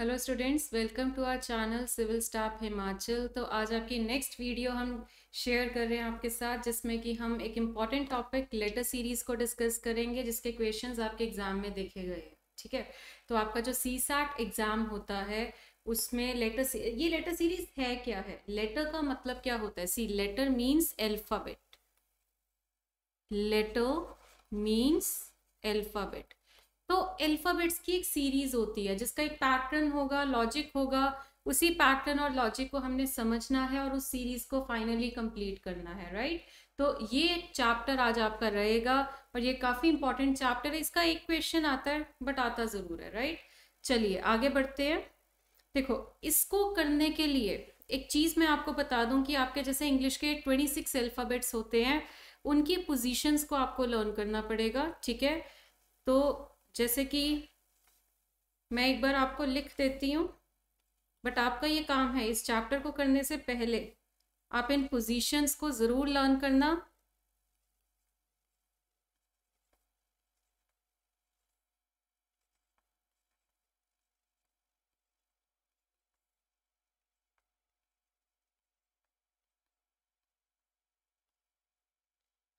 Hello students, welcome to our channel civil staff Himachal. तो आज आपकी नेक्स्ट वीडियो हम शेयर कर रहे हैं आपके साथ, जिसमें कि हम एक इम्पॉर्टेंट टॉपिक लेटर सीरीज को डिस्कस करेंगे, जिसके क्वेश्चंस आपके एग्जाम में देखे गए हैं। ठीक है, तो आपका जो CSAT एग्जाम होता है उसमें ये लेटर सीरीज है क्या है। लेटर का मतलब क्या होता है? C letter means alphabet. Letter means alphabet. तो अल्फाबेट्स की एक सीरीज होती है जिसका एक पैटर्न होगा, लॉजिक होगा। उसी पैटर्न और लॉजिक को हमने समझना है और उस सीरीज को फाइनली कंप्लीट करना है, राइट। तो ये चैप्टर आज आपका रहेगा और ये काफी इंपॉर्टेंट चैप्टर है। इसका एक क्वेश्चन आता है बट आता जरूर है, राइट। चलिए आगे बढ़ते हैं। देखो, इसको करने के लिए एक चीज मैं आपको बता दूं कि आपके जैसे इंग्लिश के 26 अल्फाबेट्स होते हैं, उनकी पोजीशंस को आपको लर्न करना पड़ेगा। ठीक है, तो जैसे कि मैं एक बार आपको लिख देती हूँ, बट आपका ये काम है इस चैप्टर को करने से पहले आप इन पोजीशंस को जरूर लर्न करना।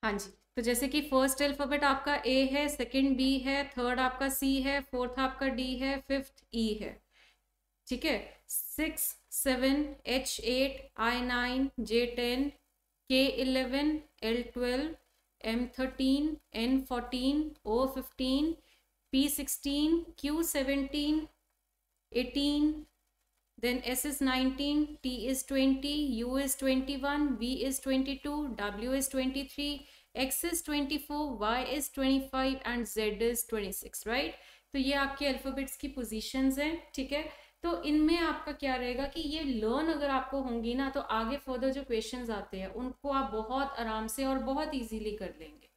हाँ जी, तो जैसे कि फर्स्ट अल्फाबेट आपका ए है, सेकंड बी है, थर्ड आपका सी है, फोर्थ आपका डी है, फिफ्थ ई है। ठीक है, 6, 7, H8, I9, J10, K11, L12, M13, N14, O15, P16, Q17, 18, then S is 19, T is 20, U is 21, V is 22, W is 23, X is 24, Y is 25 and Z is 26, right। तो ये आपके alphabets की positions हैं। ठीक है, तो इनमें आपका क्या रहेगा कि ये लर्न अगर आपको होंगी ना, तो आगे फर्दर जो क्वेश्चंस आते हैं उनको आप बहुत आराम से और बहुत इजीली कर लेंगे।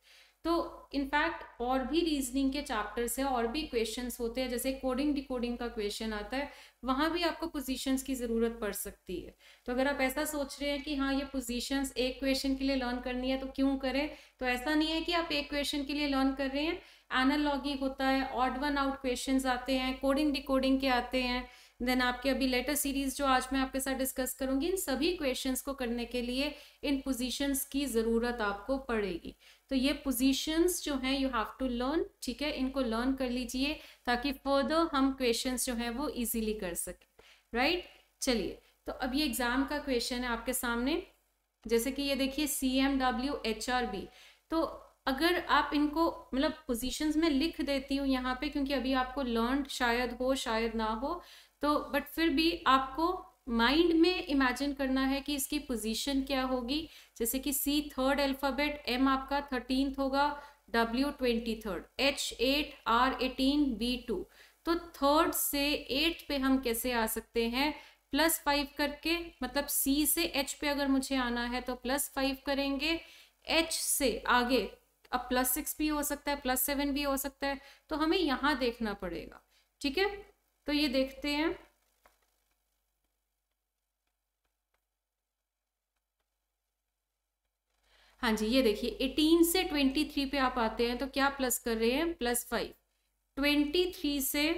तो इनफैक्ट और भी रीजनिंग के चैप्टर्स है, और भी क्वेश्चंस होते हैं, जैसे कोडिंग डिकोडिंग का क्वेश्चन आता है, वहां भी आपको पोजीशंस की जरूरत पड़ सकती है। तो अगर आप ऐसा सोच रहे हैं कि हाँ ये पोजीशंस एक क्वेश्चन के लिए लर्न करनी है तो क्यों करें, तो ऐसा नहीं है कि आप एक क्वेश्चन के लिए लर्न कर रहे हैं। एनालॉगी होता है, ऑड वन आउट क्वेश्चंस आते हैं, कोडिंग डिकोडिंग के आते हैं, देन आपके अभी लेटर सीरीज जो आज मैं आपके साथ डिस्कस करूंगी, इन सभी क्वेश्चंस को करने के लिए इन पोजीशंस की जरूरत आपको पड़ेगी। तो ये पोजीशंस जो हैं यू हैव टू लर्न। ठीक है, इनको लर्न कर लीजिए ताकि फर्दर हम क्वेश्चंस जो हैं वो इजीली कर सकें, राइट। चलिए, तो अब ये एग्जाम का क्वेश्चन है आपके सामने। जैसे कि ये देखिए CMW HRB। तो अगर आप इनको मतलब पोजीशंस में लिख देती हूँ यहाँ पे, क्योंकि अभी आपको लर्न शायद हो शायद ना हो, तो बट फिर भी आपको माइंड में इमेजिन करना है कि इसकी पोजीशन क्या होगी। जैसे कि C थर्ड अल्फाबेट, M आपका 13th होगा, W 23rd, H8, R 18, B 2। तो थर्ड से 8 पे हम कैसे आ सकते हैं? +5 करके, मतलब C से H पे अगर मुझे आना है तो +5 करेंगे। H से आगे अब +6 भी हो सकता है, +7 भी हो सकता है, तो हमें यहां देखना पड़ेगा। ठीक है, तो ये देखते हैं। हाँ जी, ये देखिए 18 से 23 पे आप आते हैं तो क्या प्लस कर रहे हैं? +5। 23 से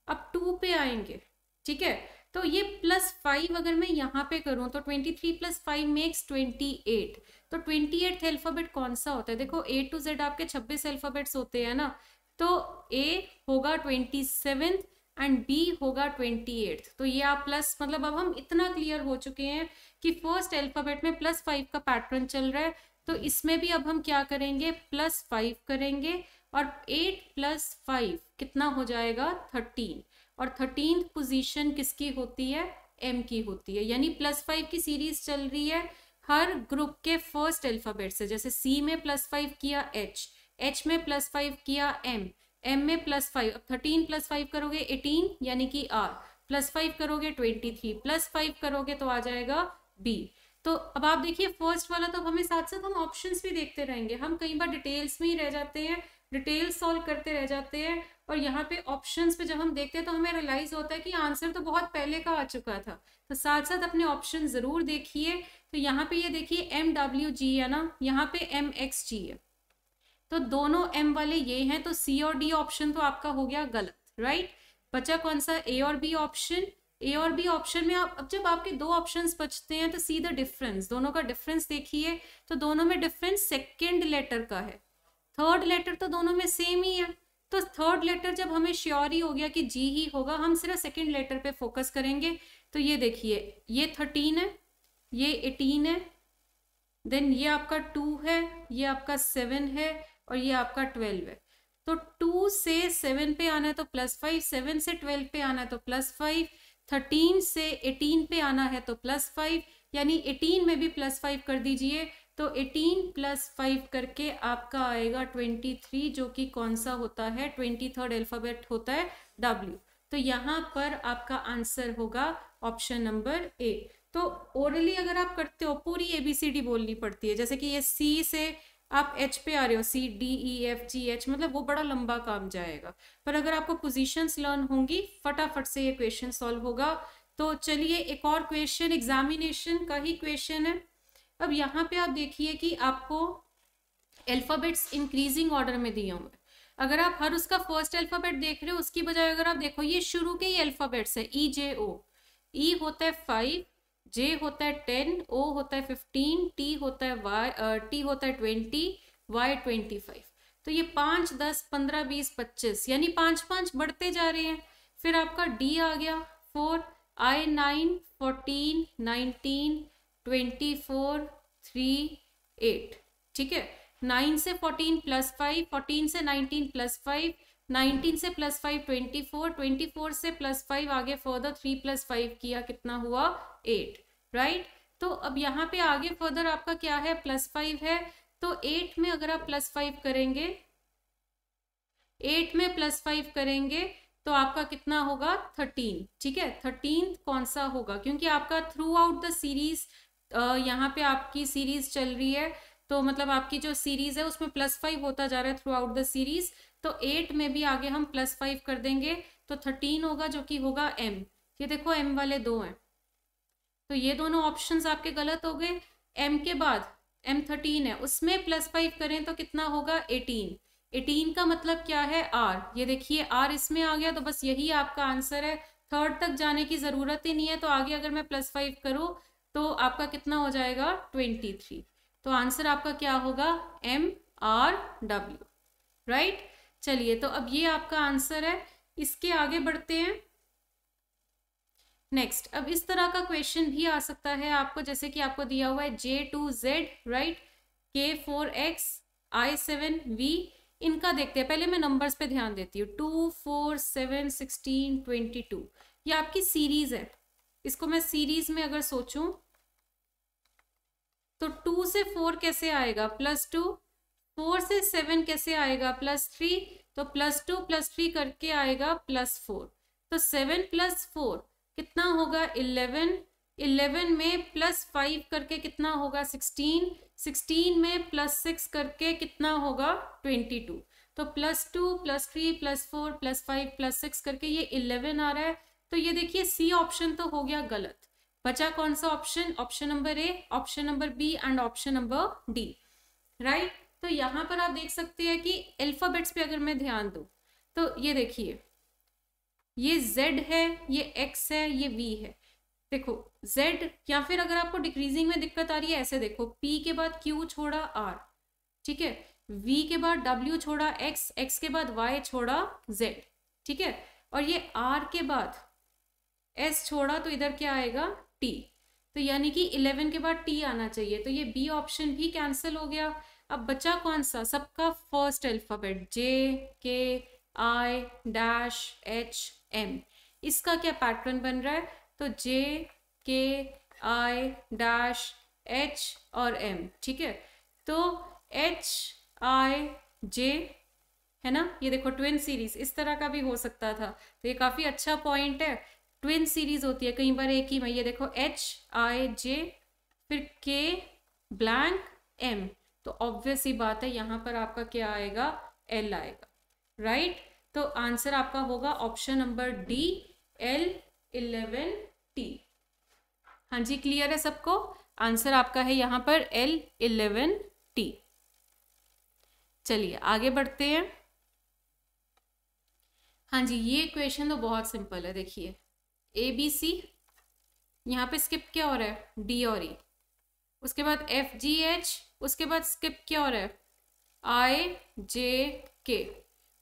अब 2 पे आएंगे। ठीक है, तो ये +5 अगर मैं यहाँ पे करूं तो 23 + 5 मेक्स 28। तो 28th अल्फाबेट कौन सा होता है? देखो A to Z आपके 26 अल्फाबेट्स होते हैं ना, तो A होगा 27th एंड B होगा 28th। तो ये आप प्लस, मतलब अब हम इतना क्लियर हो चुके हैं कि फर्स्ट अल्फाबेट में +5 का पैटर्न चल रहा है, तो इसमें भी अब हम क्या करेंगे? +5 करेंगे और 8 + 5 कितना हो जाएगा? 13। और 13th पोजीशन किसकी होती है? M की होती है। यानी +5 की सीरीज चल रही है हर ग्रुप के फर्स्ट अल्फाबेट से। जैसे C में +5 किया H, H में +5 किया M, M में +5, अब 13 + 5 करोगे 18 यानी कि R, +5 करोगे 23, +5 करोगे तो आ जाएगा B। तो अब आप देखिए फर्स्ट वाला, तो हमें साथ साथ हम ऑप्शंस भी देखते रहेंगे। हम कई बार डिटेल्स में ही रह जाते हैं, डिटेल्स सॉल्व करते रह जाते हैं, और यहाँ पे ऑप्शंस पे जब हम देखते हैं तो हमें रियलाइज होता है कि आंसर तो बहुत पहले का आ चुका था। तो साथ साथ अपने ऑप्शन जरूर देखिए। तो यहाँ पे ये देखिए MWG है ना, यहाँ पे MXG है, तो दोनों M वाले ये हैं, तो C और D ऑप्शन तो आपका हो गया गलत, राइट। बचा कौन सा, ए और बी ऑप्शन। ए और बी ऑप्शन में आप, अब जब आपके दो ऑप्शंस बचते हैं तो सी द डिफरेंस, दोनों का डिफरेंस देखिए, तो दोनों में डिफरेंस सेकेंड लेटर का है, थर्ड लेटर तो दोनों में सेम ही है। तो थर्ड लेटर जब हमें श्योर ही हो गया कि जी ही होगा, हम सिर्फ सेकेंड लेटर पे फोकस करेंगे। तो ये देखिए, ये 13 है, ये 18 है, देन ये आपका 2 है, ये आपका 7 है, और ये आपका 12 है। तो 2 से 7 पे आना है तो +5, 7 से 12 पे आना है तो +5, 13 से 18 पे आना है तो +5, यानी 18 में भी +5 कर दीजिए, तो 18 + 5 करके आपका आएगा 23, जो कि कौन सा होता है, 23rd अल्फाबेट होता है W। तो यहाँ पर आपका आंसर होगा ऑप्शन नंबर ए। तो ओरली अगर आप करते हो पूरी ABCD बोलनी पड़ती है, जैसे कि ये C से आप H पे आ रहे हो, CDEFGH, मतलब वो बड़ा लंबा काम जाएगा। पर अगर आपको पोजीशंस लर्न होंगी, फटाफट से ये क्वेश्चन सॉल्व होगा। तो चलिए एक और क्वेश्चन, एग्जामिनेशन का ही क्वेश्चन है। अब यहाँ पे आप देखिए कि आपको अल्फाबेट्स इंक्रीजिंग ऑर्डर में दिए हुए। अगर आप हर उसका फर्स्ट अल्फाबेट देख रहे हो, उसकी बजाय अगर आप देखो ये शुरू के ही अल्फाबेट्स है, EJO। E होता है 5, J होता है 10, O होता है 15, T होता है 20, Y 25। तो ये 5, 10, 15, 20, 25, यानी 5-5 बढ़ते जा रहे हैं। फिर आपका D आ गया 4, I 9, 14, 19, 24, 3, 8। ठीक है, 9 से 14 +5, 14 से 19 +5, 19 से +5 24, 24 से +5 आगे फर्दर 3 + 5 किया, कितना हुआ 8, राइट। तो अब यहाँ पे आगे फर्दर आपका क्या है, +5 है, तो 8 में अगर आप +5 करेंगे, 8 में +5 करेंगे तो आपका कितना होगा 13। ठीक है, 13 कौन सा होगा, क्योंकि आपका थ्रू आउट द सीरीज, यहाँ पे आपकी सीरीज चल रही है, तो मतलब आपकी जो सीरीज है उसमें +5 होता जा रहा है थ्रू आउट द सीरीज। तो 8 में भी आगे हम +5 कर देंगे तो 13 होगा, जो कि होगा M। ये देखो M वाले 2 हैं, तो ये दोनों ऑप्शंस आपके गलत हो गए। M के बाद M13 है, उसमें +5 करें तो कितना होगा 18। 18 का मतलब क्या है, R। ये देखिए R इसमें आ गया, तो बस यही आपका आंसर है, थर्ड तक जाने की जरूरत ही नहीं है। तो आगे अगर मैं +5 करूँ तो आपका कितना हो जाएगा 23। तो आंसर आपका क्या होगा MRW, राइट। चलिए, तो अब ये आपका आंसर है। इसके आगे बढ़ते हैं नेक्स्ट। अब इस तरह का क्वेश्चन भी आ सकता है आपको, जैसे कि आपको दिया हुआ है J2Z, राइट, K4X, I7V। इनका देखते हैं, पहले मैं नंबर्स पे ध्यान देती हूँ। 2, 4, 7, 16, 22, ये आपकी सीरीज है। इसको मैं सीरीज में अगर सोचूं तो 2 से 4 कैसे आएगा, +2, 4 से 7 कैसे आएगा, +3, तो +2 +3 करके आएगा +4। तो 7 + 4 कितना होगा 11, 11 में +5 करके कितना होगा 16, 16 में +6 करके कितना होगा 22। तो +2 +3 +4 +5 +6 करके ये 11 आ रहा है। तो ये देखिए C ऑप्शन तो हो गया गलत, बचा कौन सा option, option number A, option number B and option number D, right. तो यहाँ पर आप देख सकते हैं कि अल्फाबेट्स पे अगर मैं ध्यान दूं तो ये देखिए, ये Z है, ये X है, ये V है। देखो Z, या फिर अगर आपको डिक्रीजिंग में दिक्कत आ रही है, ऐसे देखो, P के बाद Q छोड़ा R, ठीक है, V के बाद W छोड़ा X, X के बाद Y छोड़ा Z, ठीक है, और ये R के बाद S छोड़ा तो इधर क्या आएगा T। तो यानी कि 11 के बाद T आना चाहिए, तो ये B ऑप्शन भी कैंसिल हो गया। अब बचा कौन सा, सबका first alphabet J, K, I, H, M। इसका क्या पैटर्न बन रहा है, तो J, K, I, H और M, ठीक है। तो H, I, J है ना, ये देखो ट्विन सीरीज इस तरह का भी हो सकता था, तो ये काफी अच्छा पॉइंट है। ट्विन सीरीज होती है कई बार एक ही में, ये देखो H, I, J, फिर K ब्लैंक M, तो ऑब्वियस ही बात है यहाँ पर आपका क्या आएगा, L आएगा, राइट। तो आंसर आपका होगा ऑप्शन नंबर D, L11T। हाँ जी, क्लियर है सबको, आंसर आपका है यहाँ पर L11T। चलिए आगे बढ़ते हैं। हाँ जी, ये क्वेश्चन तो बहुत सिंपल है। देखिए ABC, यहाँ पे स्किप क्या हो रहा है, D और E, उसके बाद FGH, उसके बाद स्किप क्या हो रहा है, IJK,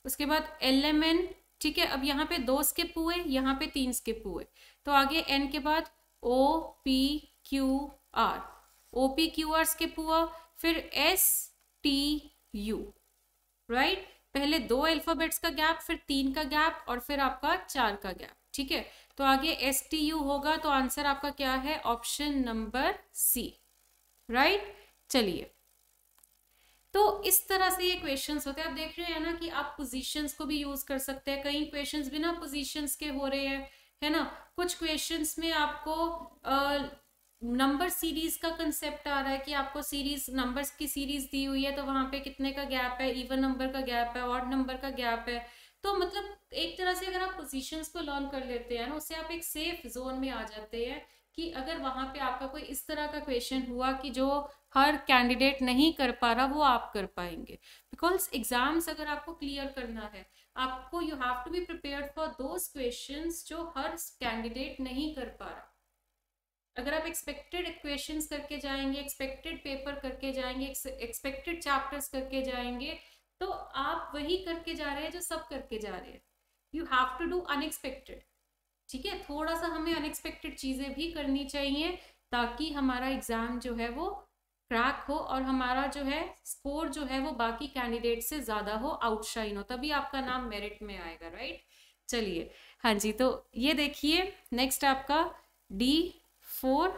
उसके बाद LMN। ठीक है, अब यहाँ पे 2 स्किप हुए, यहाँ पे 3 स्किप हुए, तो आगे N के बाद OPQR, OPQR स्किप हुआ, फिर STU, राइट। पहले 2 अल्फाबेट्स का गैप, फिर 3 का गैप, और फिर आपका 4 का गैप। ठीक है, तो आगे STU होगा, तो आंसर आपका क्या है, ऑप्शन नंबर C, राइट। चलिए, तो इस तरह से ये क्वेश्चंस होते हैं। आप देख रहे हैं ना कि आप पोजीशंस को भी यूज कर सकते हैं, कई क्वेश्चंस बिना पोजीशंस के हो रहे हैं, है ना। कुछ क्वेश्चंस में आपको नंबर सीरीज का कंसेप्ट आ रहा है कि आपको सीरीज, नंबर्स की सीरीज दी हुई है, तो वहां पे कितने का गैप है, इवन नंबर का गैप है, ऑड नंबर का गैप है। तो मतलब एक तरह से अगर आप पोजीशंस को लर्न कर लेते हैं ना, उससे आप एक सेफ जोन में आ जाते हैं कि अगर वहां पे आपका कोई इस तरह का क्वेश्चन हुआ कि जो हर कैंडिडेट नहीं कर पा रहा, वो आप कर पाएंगे। बिकॉज एग्जाम्स अगर आपको क्लियर करना है, आपको you have to be prepared for those questions जो हर कैंडिडेट नहीं कर पा रहा। अगर आप एक्सपेक्टेड क्वेश्चंस करके जाएंगे, एक्सपेक्टेड पेपर करके जाएंगे, एक्सपेक्टेड चैप्टर्स करके जाएंगे, तो आप वही करके जा रहे हैं जो सब करके जा रहे हैं। You have to do unexpected. ठीक है, थोड़ा सा हमें अनएक्सपेक्टेड चीजें भी करनी चाहिए, ताकि हमारा एग्जाम जो है वो क्रैक हो, और हमारा जो है स्कोर जो है वो बाकी कैंडिडेट से ज्यादा हो, आउटशाइन हो, तभी आपका नाम मेरिट में आएगा, राइट। चलिए, हाँ जी, तो ये देखिए नेक्स्ट आपका D4,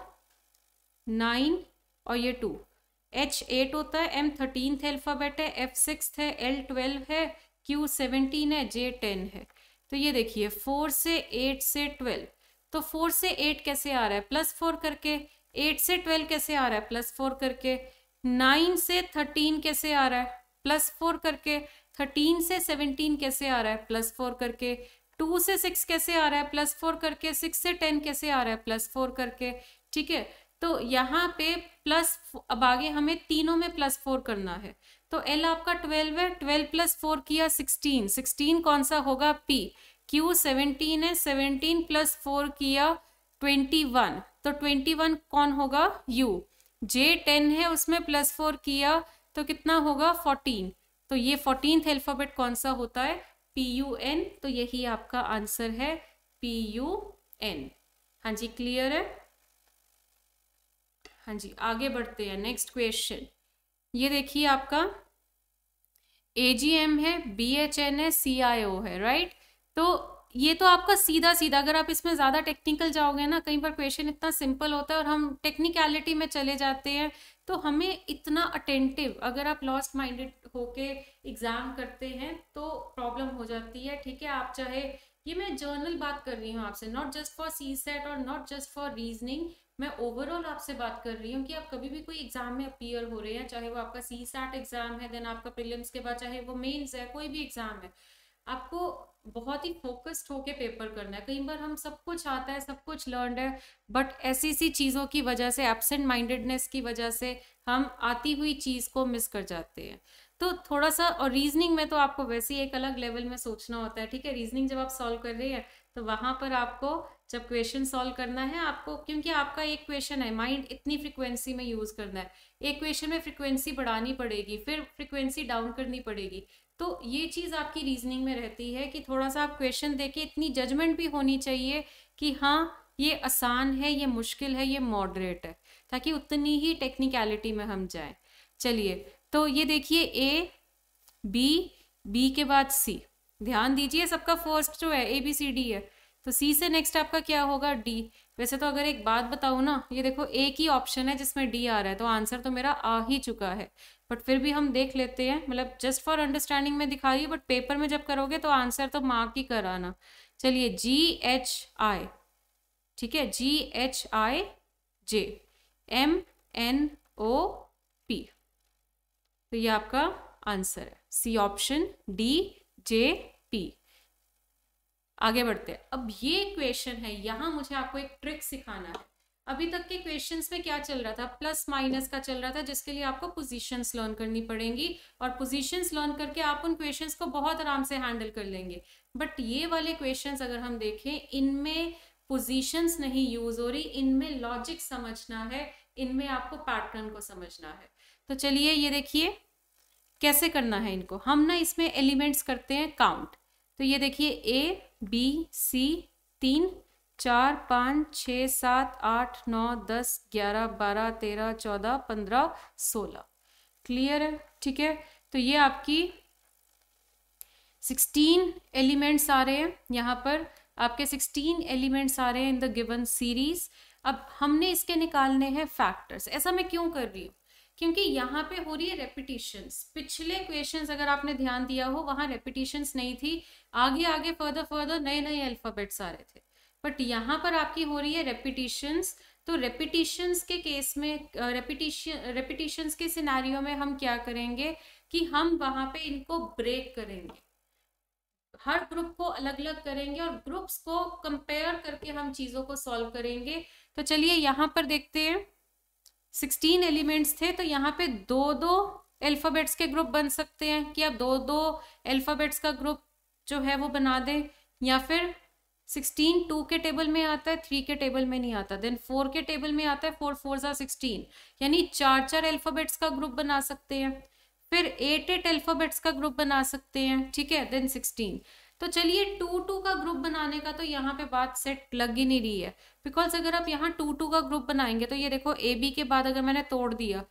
9 और ये 2, H8 होता है, M 13th अल्फाबेट है, F 6th है, L 12 है, Q 17 है, J 10 है। तो ये देखिए 4 से 8 से 12, तो 4 से 8 कैसे आ रहा है, +4 करके, 8 से 12 कैसे आ रहा है, +4 करके, 9 से 13 कैसे आ रहा है, +4 करके, 13 से 17 कैसे आ रहा है, +4 करके, 2 से 6 कैसे आ रहा है, +4 करके, 6 से 10 कैसे आ रहा है, +4 करके। ठीक है, तो यहाँ पे प्लस, अब आगे हमें तीनों में +4 करना है, तो L आपका 12 है, 12 + 4 किया 16, 16 कौन सा होगा, P। Q 17 है, 17 + 4 किया 21, तो 21 कौन होगा, U। J 10 है, उसमें +4 किया तो कितना होगा, 14, तो ये 14th अल्फाबेट कौन सा होता है, PUN। तो यही आपका आंसर है, PUN। हाँ जी, क्लियर है। हाँ जी, आगे बढ़ते हैं, नेक्स्ट क्वेश्चन। ये देखिए आपका AGM है, BHN है, CIO है, राइट। तो ये तो आपका सीधा सीधा, अगर आप इसमें ज्यादा टेक्निकल जाओगे ना, कई बार क्वेश्चन इतना सिंपल होता है और हम टेक्निकलिटी में चले जाते हैं, तो हमें इतना अटेंटिव, अगर आप लॉस्ट माइंडेड होके एग्जाम करते हैं तो प्रॉब्लम हो जाती है। ठीक है, आप चाहे, ये मैं जर्नल बात कर रही हूँ आपसे, नॉट जस्ट फॉर CSET और नॉट जस्ट फॉर रीजनिंग, मैं ओवरऑल आपसे बात कर रही हूँ कि आप कभी भी कोई एग्जाम में अपीयर हो रहे हैं, चाहे वो आपका CSAT एग्जाम है, देन आपका प्रीलिम्स के बाद चाहे वो मेंस है, कोई भी एग्जाम है, आपको बहुत ही फोकस्ड होके पेपर करना है। कई बार हम सब कुछ आता है, सब कुछ लर्नड है, बट ऐसी सी चीज़ों की वजह से, एब्सेंट माइंडेडनेस की वजह से हम आती हुई चीज़ को मिस कर जाते हैं। तो थोड़ा सा, और रीजनिंग में तो आपको वैसे ही एक अलग लेवल में सोचना होता है। ठीक है, रीजनिंग जब आप सॉल्व कर रहे हैं, तो वहां पर आपको जब क्वेश्चन सॉल्व करना है आपको, क्योंकि आपका एक क्वेश्चन है, माइंड इतनी फ्रिक्वेंसी में यूज करना है, एक क्वेश्चन में फ्रिक्वेंसी बढ़ानी पड़ेगी, फिर फ्रिक्वेंसी डाउन करनी पड़ेगी। तो ये चीज आपकी रीजनिंग में रहती है कि थोड़ा सा आप क्वेश्चन देके, इतनी जजमेंट भी होनी चाहिए कि हाँ ये आसान है, ये मुश्किल है, ये मॉडरेट है, ताकि उतनी ही टेक्निकलिटी में हम जाएं। चलिए, तो ये देखिए बी के बाद C, ध्यान दीजिए, सबका फर्स्ट जो है ABCD है, तो C से नेक्स्ट आपका क्या होगा, D। वैसे तो अगर एक बात बताऊं ना, ये देखो एक ही ऑप्शन है जिसमें D आ रहा है, तो आंसर तो मेरा आ ही चुका है, बट फिर भी हम देख लेते हैं, मतलब जस्ट फॉर अंडरस्टैंडिंग में दिखा रही है, बट पेपर में जब करोगे तो आंसर तो मार्क ही कराना। चलिए GHI, ठीक है, GHIJMNOP, तो ये आपका आंसर है, C ऑप्शन, DJP। आगे बढ़ते हैं, अब ये क्वेश्चन है, यहां मुझे आपको एक ट्रिक सिखाना है। अभी तक के क्वेश्चंस में क्या चल रहा था, प्लस माइनस का चल रहा था, जिसके लिए आपको पोजीशंस लर्न करनी पड़ेंगी, और पोजीशंस लर्न करके आप उन क्वेश्चंस को बहुत आराम से हैंडल कर लेंगे। बट ये वाले क्वेश्चंस अगर हम देखें, इनमें पोजीशंस नहीं यूज हो रही, इनमें लॉजिक समझना है, इनमें आपको पैटर्न को समझना है। तो चलिए ये देखिए कैसे करना है इनको। हम ना इसमें एलिमेंट्स करते हैं काउंट। तो ये देखिए ए बी सी 3 4 5 6 7 8 9 10 11 12 13 14 15 16। क्लियर है? ठीक है, तो ये आपकी 16 एलिमेंट्स आ रहे हैं यहाँ पर, आपके 16 एलिमेंट्स आ रहे हैं इन द गिवन सीरीज। अब हमने इसके निकालने हैं फैक्टर्स। ऐसा मैं क्यों कर रही हूँ, क्योंकि यहाँ पे हो रही है रेपिटेशंस। पिछले क्वेश्चंस अगर आपने ध्यान दिया हो, वहां रेपिटेशंस नहीं थी, आगे आगे फर्दर नए नए अल्फाबेट्स आ रहे थे, बट यहाँ पर आपकी हो रही है रेपिटेशंस। तो रेपिटेशंस के केस में, रेपिटेशंस के सिनेरियो में हम क्या करेंगे कि हम वहां पे इनको ब्रेक करेंगे, हर ग्रुप को अलग अलग करेंगे और ग्रुप्स को कंपेयर करके हम चीजों को सॉल्व करेंगे। तो चलिए यहाँ पर देखते हैं, 16 एलिमेंट्स थे, तो यहाँ पे दो दो अल्फाबेट्स के ग्रुप बन सकते हैं कि आप दो दो अल्फाबेट्स का ग्रुप जो है वो बना दें, या फिर 16 2 के टेबल में आता है, 3 के टेबल में नहीं आता, देन 4 के टेबल में आता है, 4 4 16, यानी 4 अल्फाबेट्स का ग्रुप बना सकते हैं, फिर 8 अल्फाबेट्स का ग्रुप बना सकते हैं, ठीक है, देन 16। तो चलिए 2 का ग्रुप बनाने का तो यहाँ पे बात सेट लग ही नहीं रही है, बिकॉज अगर आप यहाँ 2 का ग्रुप बनाएंगे तो ये देखो ए बी के बाद अगर मैंने तोड़ दिया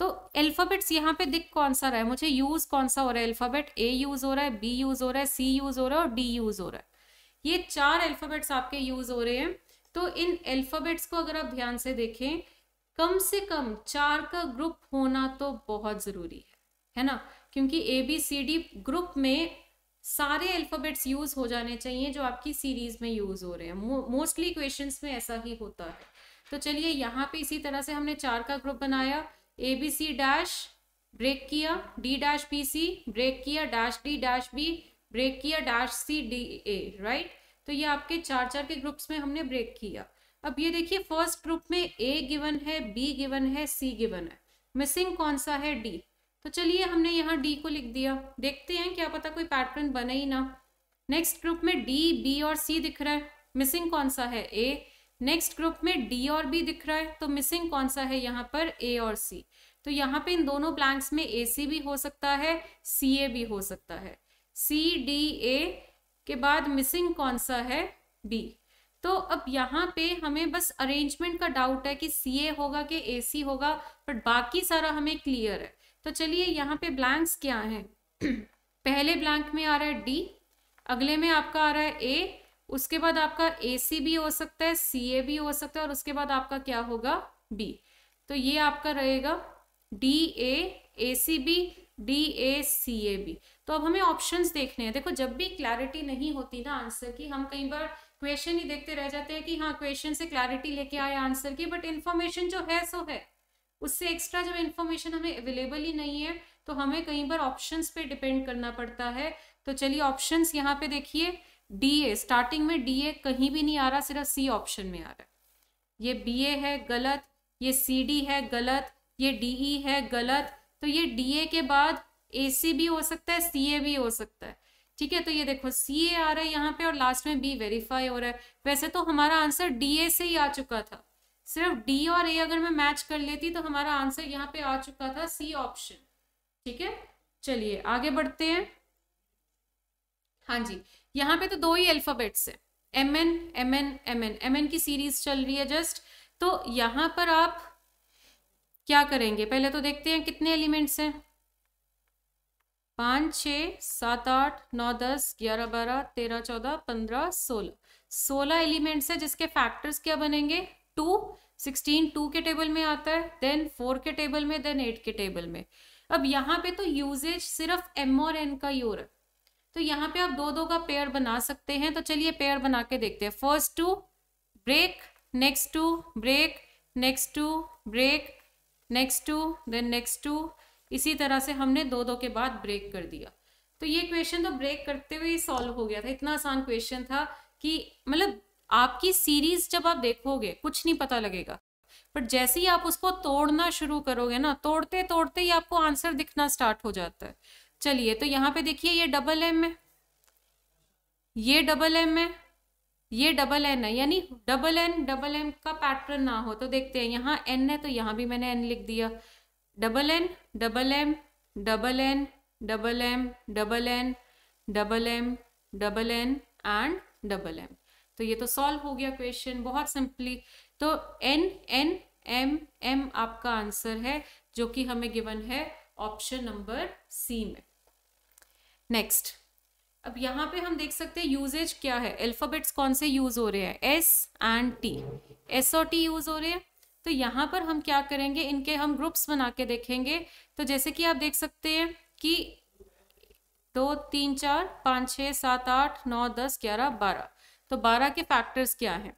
तो अल्फाबेट्स यहाँ पे दिख कौन सा रहा है, मुझे यूज कौन सा हो रहा है, अल्फाबेट ए यूज हो रहा है, बी यूज हो रहा है, सी यूज हो रहा है और डी यूज हो रहा है। ये 4 अल्फाबेट्स आपके यूज हो रहे हैं। तो इन अल्फाबेट्स को अगर आप ध्यान से देखें, कम से कम 4 का ग्रुप होना तो बहुत जरूरी है ना, क्योंकि A B C D group में सारे अल्फाबेट्स यूज हो जाने चाहिए जो आपकी सीरीज में यूज हो रहे हैं। मोस्टली क्वेश्चंस में ऐसा ही होता है। तो चलिए यहाँ पे इसी तरह से हमने 4 का ग्रुप बनाया, A B C dash break किया, D dash B C break किया, dash D dash B break किया, dash C D A, right. तो ये आपके 4 के ग्रुप्स में हमने ब्रेक किया। अब ये देखिए फर्स्ट ग्रुप में ए गिवन है, बी गिवन है, सी गिवन है, मिसिंग कौन सा है, डी। तो चलिए हमने यहाँ डी को लिख दिया, देखते हैं क्या पता कोई पैटर्न बने ही ना। नेक्स्ट ग्रुप में डी बी और सी दिख रहा है, मिसिंग कौन सा है, ए। नेक्स्ट ग्रुप में डी और बी दिख रहा है, तो मिसिंग कौन सा है यहाँ पर, ए और सी। तो यहाँ पे इन दोनों ब्लैंक्स में ए सी भी हो सकता है, सी ए भी हो सकता है। सी डी ए के बाद मिसिंग कौन सा है, बी। तो अब यहाँ पे हमें बस अरेंजमेंट का डाउट है कि सी ए होगा कि ए सी होगा, बट बाकी सारा हमें क्लियर है। तो चलिए यहाँ पे ब्लैंक्स क्या हैं पहले ब्लैंक में आ रहा है डी, अगले में आपका आ रहा है ए, उसके बाद आपका ए सी भी हो सकता है, सी ए भी हो सकता है, और उसके बाद आपका क्या होगा, बी। तो ये आपका रहेगा D A C B, D A C A B. तो अब हमें ऑप्शंस देखने हैं। देखो जब भी क्लैरिटी नहीं होती ना आंसर की, हम कई बार क्वेश्चन ही देखते रह जाते हैं कि हाँ क्वेश्चन से क्लैरिटी लेके आए आंसर की, बट इन्फॉर्मेशन जो है सो है, उससे एक्स्ट्रा जब इन्फॉर्मेशन हमें अवेलेबल ही नहीं है तो हमें कई बार ऑप्शंस पे डिपेंड करना पड़ता है। तो चलिए ऑप्शंस यहाँ पे देखिए, डी ए, स्टार्टिंग में डी ए कहीं भी नहीं आ रहा, सिर्फ सी ऑप्शन में आ रहा है। ये बी ए है गलत, ये सी डी है गलत, ये डी ई है गलत। तो ये डी ए के बाद ए सी भी हो सकता है, सी ए भी हो सकता है, ठीक है। तो ये देखो सी ए आ रहा है यहाँ पे और लास्ट में बी वेरीफाई हो रहा है। वैसे तो हमारा आंसर डी ए से ही आ चुका था, सिर्फ डी और ए अगर मैं मैच कर लेती तो हमारा आंसर यहाँ पे आ चुका था, सी ऑप्शन, ठीक है। चलिए आगे बढ़ते हैं। हाँ जी, यहाँ पे तो 2 ही अल्फाबेट्स है, M N M N M N, M N की सीरीज चल रही है जस्ट। तो यहाँ पर आप क्या करेंगे, पहले तो देखते हैं कितने एलिमेंट्स हैं, 5 6 7 8 9 10 11 12 13 14 15 16, 16 एलिमेंट्स है जिसके फैक्टर्स क्या बनेंगे, 2, 16 2 के टेबल में आता है, देन 4 के टेबल में, देन 8 के टेबल में। अब यहाँ पे तो यूजेज सिर्फ एम और एन का ही हो रहा है, तो यहाँ पे आप 2 का पेयर बना सकते हैं। तो चलिए पेयर बना के देखते हैं। First 2 break, next 2 break, next 2 break, next 2, then next 2, इसी तरह से हमने 2 के बाद ब्रेक कर दिया। तो ये क्वेश्चन तो ब्रेक करते हुए ही सॉल्व हो गया था, इतना आसान क्वेश्चन था कि मतलब आपकी सीरीज जब आप देखोगे कुछ नहीं पता लगेगा, बट जैसे ही आप उसको तोड़ना शुरू करोगे ना, तोड़ते तोड़ते ही आपको आंसर दिखना स्टार्ट हो जाता है। चलिए, तो यहाँ पे देखिए ये डबल एम है, ये डबल एम है, ये डबल एन है, यानी डबल एम का पैटर्न ना हो। तो देखते हैं, यहाँ एन है तो यहाँ भी मैंने एन लिख दिया। Double N, double M, double N, double M, double N, double M, double N and double M. तो ये तो सॉल्व हो गया क्वेश्चन बहुत सिंपली। तो एन एन एम एम आपका आंसर है, जो कि हमें गिवन है ऑप्शन नंबर सी में। नेक्स्ट, अब यहाँ पे हम देख सकते हैं यूजेज क्या है, अल्फाबेट्स कौन से यूज हो रहे हैं, एस एंड टी, एस और टी यूज हो रहे हैं। तो यहाँ पर हम क्या करेंगे, इनके हम ग्रुप्स बना के देखेंगे। तो जैसे कि आप देख सकते हैं कि 2 3 4 5 6 7 8 9 10 11 12, तो 12 के फैक्टर्स क्या हैं,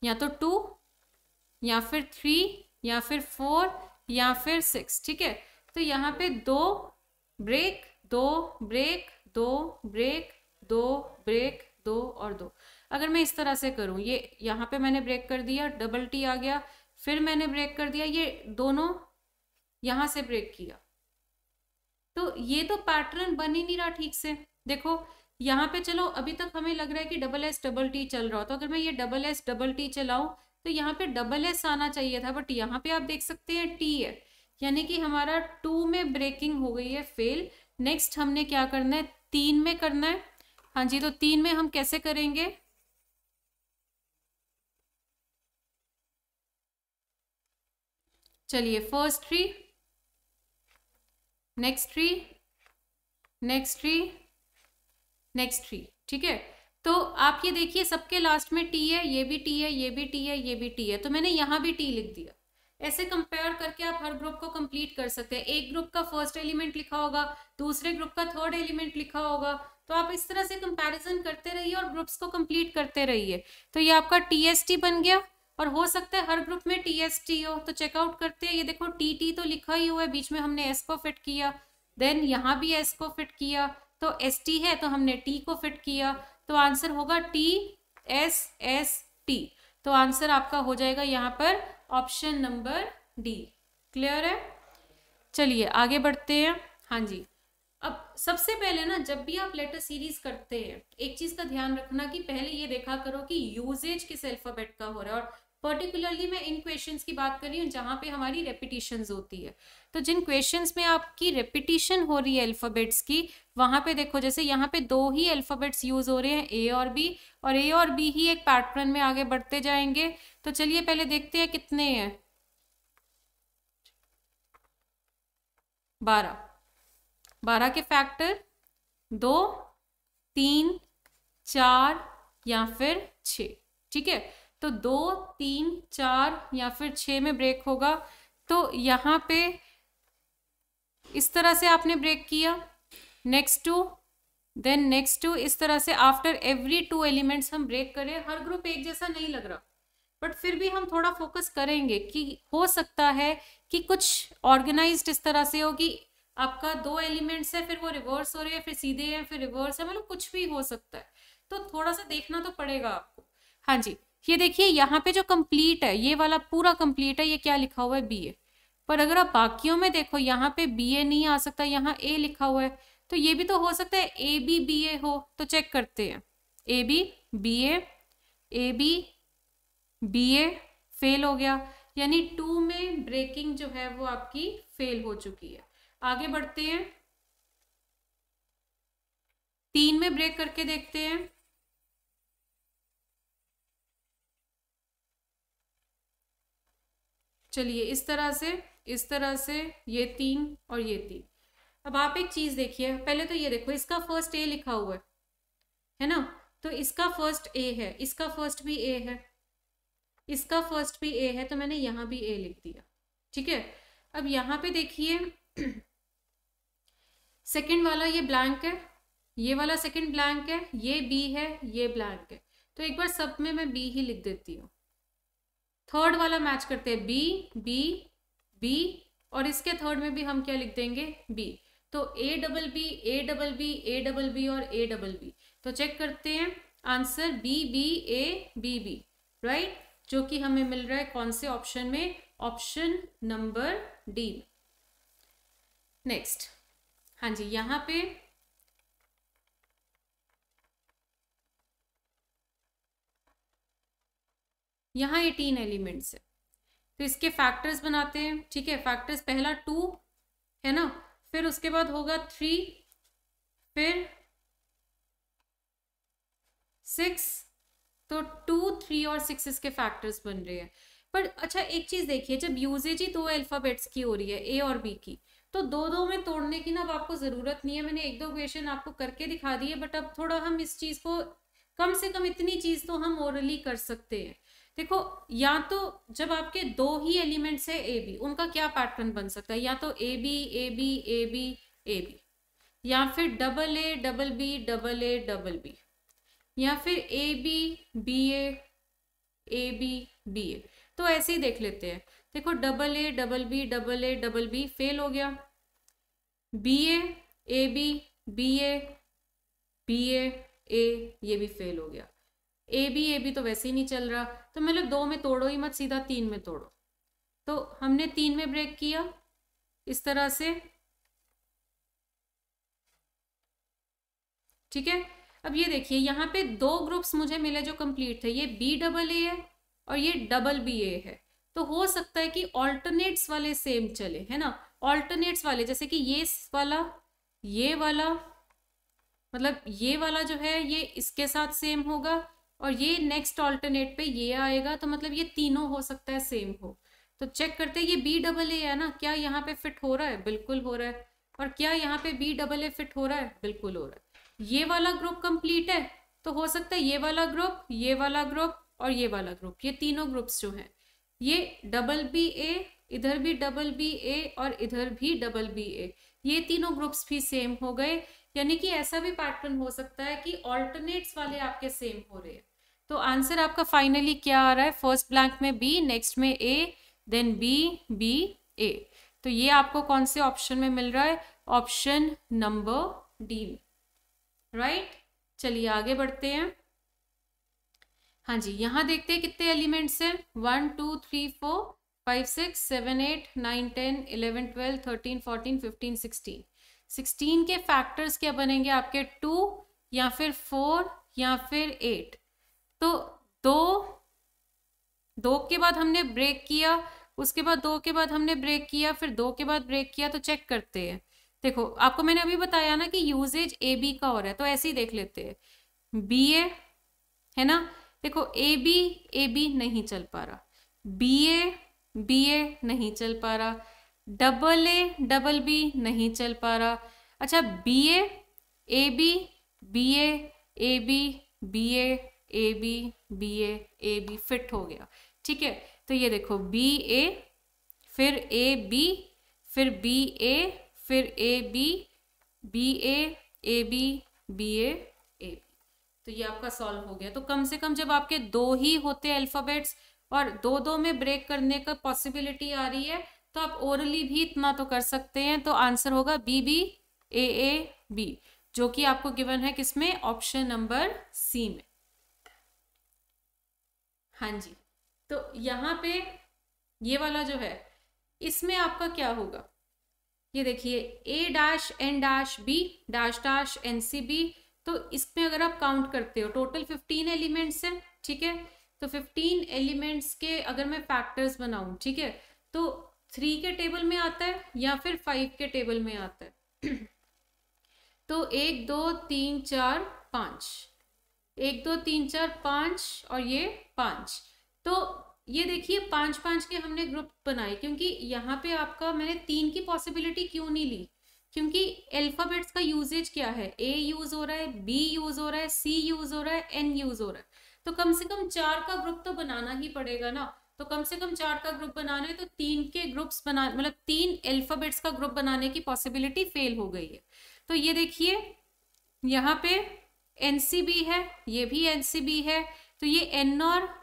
या तो 2 या फिर 3 या फिर 4 या फिर 6, ठीक है। तो यहाँ पे 2 ब्रेक 2 ब्रेक 2 ब्रेक 2 ब्रेक 2 और 2। अगर मैं इस तरह से करूँ, ये यहाँ पे मैंने ब्रेक कर दिया, डबल टी आ गया, फिर मैंने ब्रेक कर दिया, ये दोनों यहाँ से ब्रेक किया, तो ये तो पैटर्न बन ही नहीं रहा ठीक से। देखो यहाँ पे, चलो अभी तक हमें लग रहा है कि डबल एस डबल टी चल रहा हो, तो अगर मैं ये डबल एस डबल टी चलाऊं तो यहाँ पे डबल एस आना चाहिए था, बट यहाँ पे आप देख सकते हैं टी है, यानी कि हमारा 2 में ब्रेकिंग हो गई है, फेल। नेक्स्ट हमने क्या करना है, 3 में करना है। हाँ जी, तो 3 में हम कैसे करेंगे, चलिए first tree, next tree, next tree, next tree, ठीक है। तो आप ये देखिए सबके लास्ट में टी है, ये भी टी है, ये भी टी है, ये भी टी है, तो मैंने यहाँ भी टी लिख दिया। ऐसे कंपेयर करके आप हर ग्रुप को कंप्लीट कर सकते हैं। एक ग्रुप का फर्स्ट एलिमेंट लिखा होगा, दूसरे ग्रुप का थर्ड एलिमेंट लिखा होगा, तो आप इस तरह से कंपैरिजन करते रहिए और ग्रुप्स को कंप्लीट करते रहिए। तो ये आपका टीएसटी बन गया, और हो सकता है हर ग्रुप में टीएसटी हो, तो चेकआउट करते हैं। ये देखो टी तो लिखा ही हुआ है, बीच में हमने एस को फिट किया, देन यहाँ भी एस को फिट किया, तो एस टी है तो हमने टी को फिट किया, तो आंसर होगा टी एस एस टी। तो आंसर आपका हो जाएगा यहाँ पर ऑप्शन नंबर डी। क्लियर है? चलिए आगे बढ़ते हैं। हाँ जी, अब सबसे पहले ना, जब भी आप लेटर सीरीज करते हैं, एक चीज का ध्यान रखना कि पहले ये देखा करो कि यूजेज किस अल्फाबेट का हो रहा है। और पर्टिकुलरली मैं इन क्वेश्चंस की बात कर रही हूँ जहां पे हमारी रेपिटेशंस होती है। तो जिन क्वेश्चंस में आपकी रेपिटेशन हो रही है अल्फाबेट्स की, वहां पे देखो, जैसे यहाँ पे 2 ही अल्फाबेट्स यूज हो रहे हैं, ए और बी, और ए और बी ही एक पैटर्न में आगे बढ़ते जाएंगे। तो चलिए पहले देखते हैं कितने हैं। 12, 12 के फैक्टर 2 3 4 या फिर 6, ठीक है। तो 2 3 4 या फिर 6 में ब्रेक होगा। तो यहाँ पे इस तरह से आपने ब्रेक किया, next two, then next two, इस तरह से आफ्टर एवरी 2 एलिमेंट्स हम ब्रेक करें। हर ग्रुप एक जैसा नहीं लग रहा, बट फिर भी हम थोड़ा फोकस करेंगे कि हो सकता है कि कुछ ऑर्गेनाइज्ड इस तरह से हो कि आपका 2 एलिमेंट्स है, फिर वो रिवर्स हो रहे हैं, फिर सीधे हैं, फिर रिवर्स है, मतलब कुछ भी हो सकता है। तो थोड़ा सा देखना तो पड़ेगा आपको। हाँ जी, ये देखिए यहाँ पे जो कंप्लीट है, ये वाला पूरा कंप्लीट है, ये क्या लिखा हुआ है, बी ए। पर अगर आप बाकियों में देखो, यहाँ पे बी ए नहीं आ सकता, यहाँ ए लिखा हुआ है, तो ये भी तो हो सकता है ए बी बी ए हो। तो चेक करते हैं, A B B A B B A, fail हो गया, यानी 2 में ब्रेकिंग जो है वो आपकी फेल हो चुकी है। आगे बढ़ते हैं, 3 में ब्रेक करके देखते हैं। चलिए इस तरह से ये 3 और ये 3। अब आप एक चीज देखिए, पहले तो ये देखो, इसका फर्स्ट ए लिखा हुआ है ना, तो इसका फर्स्ट ए है, इसका फर्स्ट भी ए है, इसका फर्स्ट भी ए है, तो मैंने यहाँ भी ए लिख दिया, ठीक है। अब यहाँ पे देखिए सेकंड वाला ये ब्लैंक है, ये वाला सेकंड ब्लैंक है, ये बी है, ये ब्लैंक है, तो एक बार सब में मैं बी ही लिख देती हूँ। थर्ड वाला मैच करते हैं, बी बी बी, और इसके थर्ड में भी हम क्या लिख देंगे, बी। तो A double B A double B A double B और ए डबल बी। तो चेक करते हैं, आंसर बी, राइट, जो कि हमें मिल रहा है कौन से ऑप्शन में, ऑप्शन नंबर डी। नेक्स्ट, हाँ जी, यहाँ पे यहाँ 18 एलिमेंट्स है, तो इसके फैक्टर्स बनाते हैं। ठीक है, फैक्टर्स पहला 2 है ना, फिर उसके बाद होगा 3, फिर 6, तो 2, 3 और 6 इसके फैक्टर्स बन रहे हैं। पर अच्छा एक चीज देखिए, जब यूजेज ही 2 अल्फाबेट्स की हो रही है, ए और बी की, तो दो दो में तोड़ने की ना अब आपको जरूरत नहीं है। मैंने एक दो क्वेश्चन आपको करके दिखा दिए, बट अब थोड़ा हम इस चीज को, कम से कम इतनी चीज तो हम ओरली कर सकते हैं। देखो, या तो जब आपके दो ही एलिमेंट्स है ए बी, उनका क्या पैटर्न बन सकता है, या तो A B A B A B A B, या फिर double A double B double A double B, या फिर A B B A B B A. तो ऐसे ही देख लेते हैं। देखो, double A double B double A double B fail हो गया, B A B B A ये भी फेल हो गया, ए बी तो वैसे ही नहीं चल रहा। तो मतलब 2 में तोड़ो ही मत, सीधा 3 में तोड़ो। तो हमने 3 में ब्रेक किया इस तरह से। ठीक है, अब ये देखिए, यहाँ पे 2 ग्रुप्स मुझे मिले जो कंप्लीट थे, ये बी डबल ए है और ये डबल बी ए है। तो हो सकता है कि ऑल्टरनेट्स वाले सेम चले, है ना, ऑल्टरनेट्स वाले, जैसे कि ये वाला मतलब ये वाला जो है ये इसके साथ सेम होगा, और ये नेक्स्ट ऑल्टरनेट पे ये आएगा, तो मतलब ये तीनों हो सकता है सेम हो। तो चेक करते हैं, ये बी डबल ए है ना, क्या यहाँ पे फिट हो रहा है, बिल्कुल हो रहा है। और क्या यहाँ पे बी डबल ए फिट हो रहा है, बिल्कुल हो रहा है। ये वाला ग्रुप कंप्लीट है, तो हो सकता है ये वाला ग्रुप, ये वाला ग्रुप और ये वाला ग्रुप, ये तीनों ग्रुप्स जो हैं, ये डबल बी ए, इधर भी डबल बी ए और इधर भी डबल बी ए, ये तीनों ग्रुप्स भी सेम हो गए। यानी कि ऐसा भी पैटर्न हो सकता है कि ऑल्टरनेट्स वाले आपके सेम हो रहे हैं। तो आंसर आपका फाइनली क्या आ रहा है, फर्स्ट ब्लैंक में बी, नेक्स्ट में ए, देन बी बी ए। तो ये आपको कौन से ऑप्शन में मिल रहा है, ऑप्शन नंबर डी, राइट। चलिए आगे बढ़ते हैं। हाँ जी, यहाँ देखते हैं कितने एलिमेंट्स हैं, 1 2 3 4 5 6 7 8 9 10 11 12 13 14 15 16। 16 के फैक्टर्स क्या बनेंगे आपके, 2 या फिर 4 या फिर 8। तो दो के बाद हमने ब्रेक किया, उसके बाद 2 के बाद हमने ब्रेक किया, फिर 2 के बाद ब्रेक किया। तो चेक करते हैं। देखो, आपको मैंने अभी बताया ना कि यूजेज ए बी का हो रहा है, तो ऐसे ही देख लेते हैं। बी ए है ना, देखो ए बी नहीं चल पा रहा, बी ए नहीं चल पा रहा, डबल ए डबल बी नहीं चल पा रहा। अच्छा, B A B A B fit हो गया। ठीक है, तो ये देखो, बी ए फिर ए बी फिर बी ए फिर A B A B A. तो ये आपका सॉल्व हो गया। तो कम से कम जब आपके 2 ही होते अल्फाबेट्स और 2 में ब्रेक करने का पॉसिबिलिटी आ रही है, तो आप ओरली भी इतना तो कर सकते हैं। तो आंसर होगा बी ए बी, जो कि आपको गिवन है किसमें, ऑप्शन नंबर सी में। हाँ जी, तो यहाँ पे ये वाला जो है, इसमें आपका क्या होगा, ये देखिए, A dash N dash B dash dash N C B. तो इसमें अगर आप काउंट करते हो, टोटल 15 एलिमेंट्स हैं। ठीक है, तो 15 एलिमेंट्स के अगर मैं फैक्टर्स बनाऊं, ठीक है, तो 3 के टेबल में आता है या फिर 5 के टेबल में आता है। तो 1 2 3 4 5, 1 2 3 4 5 और ये 5। तो ये देखिए, 5 5 के हमने ग्रुप बनाए, क्योंकि यहाँ पे आपका मैंने 3 की पॉसिबिलिटी क्यों नहीं ली, क्योंकि अल्फाबेट्स का यूजेज क्या है, ए यूज हो रहा है, बी यूज हो रहा है, सी यूज हो रहा है, एन यूज हो रहा है। तो कम से कम 4 का ग्रुप तो बनाना ही पड़ेगा ना। तो कम से कम 4 का ग्रुप बनाना है, तो 3 के ग्रुप्स बना, मतलब 3 अल्फाबेट्स का ग्रुप बनाने की पॉसिबिलिटी फेल हो गई है। तो ये देखिए, यहाँ पे एनसीबी है, ये भी एनसीबी है, तो ये एन और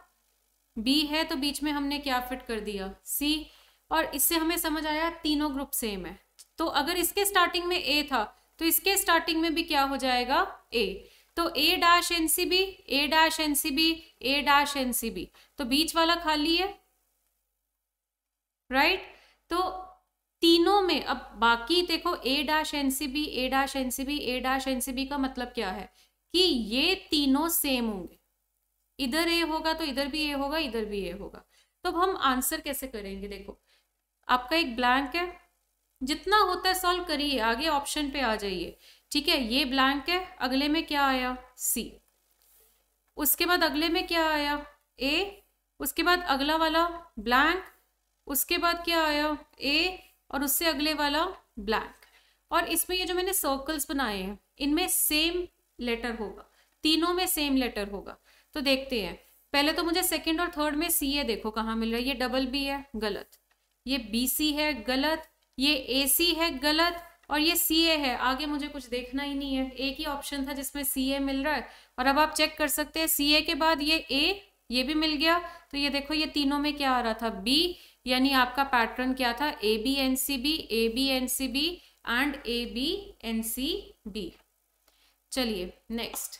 बी है, तो बीच में हमने क्या फिट कर दिया, सी। और इससे हमें समझ आया तीनों ग्रुप सेम है। तो अगर इसके स्टार्टिंग में ए था, तो इसके स्टार्टिंग में भी क्या हो जाएगा, ए। तो ए डैश एनसीबी, ए डैश एनसीबी, ए डैश एनसीबी, तो बीच वाला खाली है, राइट। तो तीनों में अब बाकी देखो ए डैश एनसीबी, ए डैश एनसीबी, ए डैश एनसीबी का मतलब क्या है कि ये तीनों सेम होंगे, इधर ए होगा तो इधर भी ए होगा, इधर भी ए होगा। तो अब हम आंसर कैसे करेंगे, देखो आपका एक ब्लैंक है, जितना होता है सॉल्व करिए, आगे ऑप्शन पे आ जाइए, ठीक है। ये ब्लैंक है, अगले में क्या आया सी, उसके बाद अगले में क्या आया ए, उसके बाद अगला वाला ब्लैंक, उसके बाद क्या आया ए, और उससे अगले वाला ब्लैंक। और इसमें ये जो मैंने सर्कल्स बनाए हैं इनमें सेम लेटर होगा, तीनों में सेम लेटर होगा। तो देखते हैं, पहले तो मुझे सेकंड और थर्ड में सी है, देखो कहाँ मिल रहा है, ये डबल बी है गलत, ये बी सी है गलत, ये ए सी है गलत, और ये सी ए है। आगे मुझे कुछ देखना ही नहीं है, एक ही ऑप्शन था जिसमें सी ए मिल रहा है। और अब आप चेक कर सकते हैं सी ए के बाद ये ए, ये भी मिल गया, तो ये देखो ये तीनों में क्या आ रहा था बी, यानी आपका पैटर्न क्या था A B N C B, A B N C B and A B N C B. चलिए नेक्स्ट,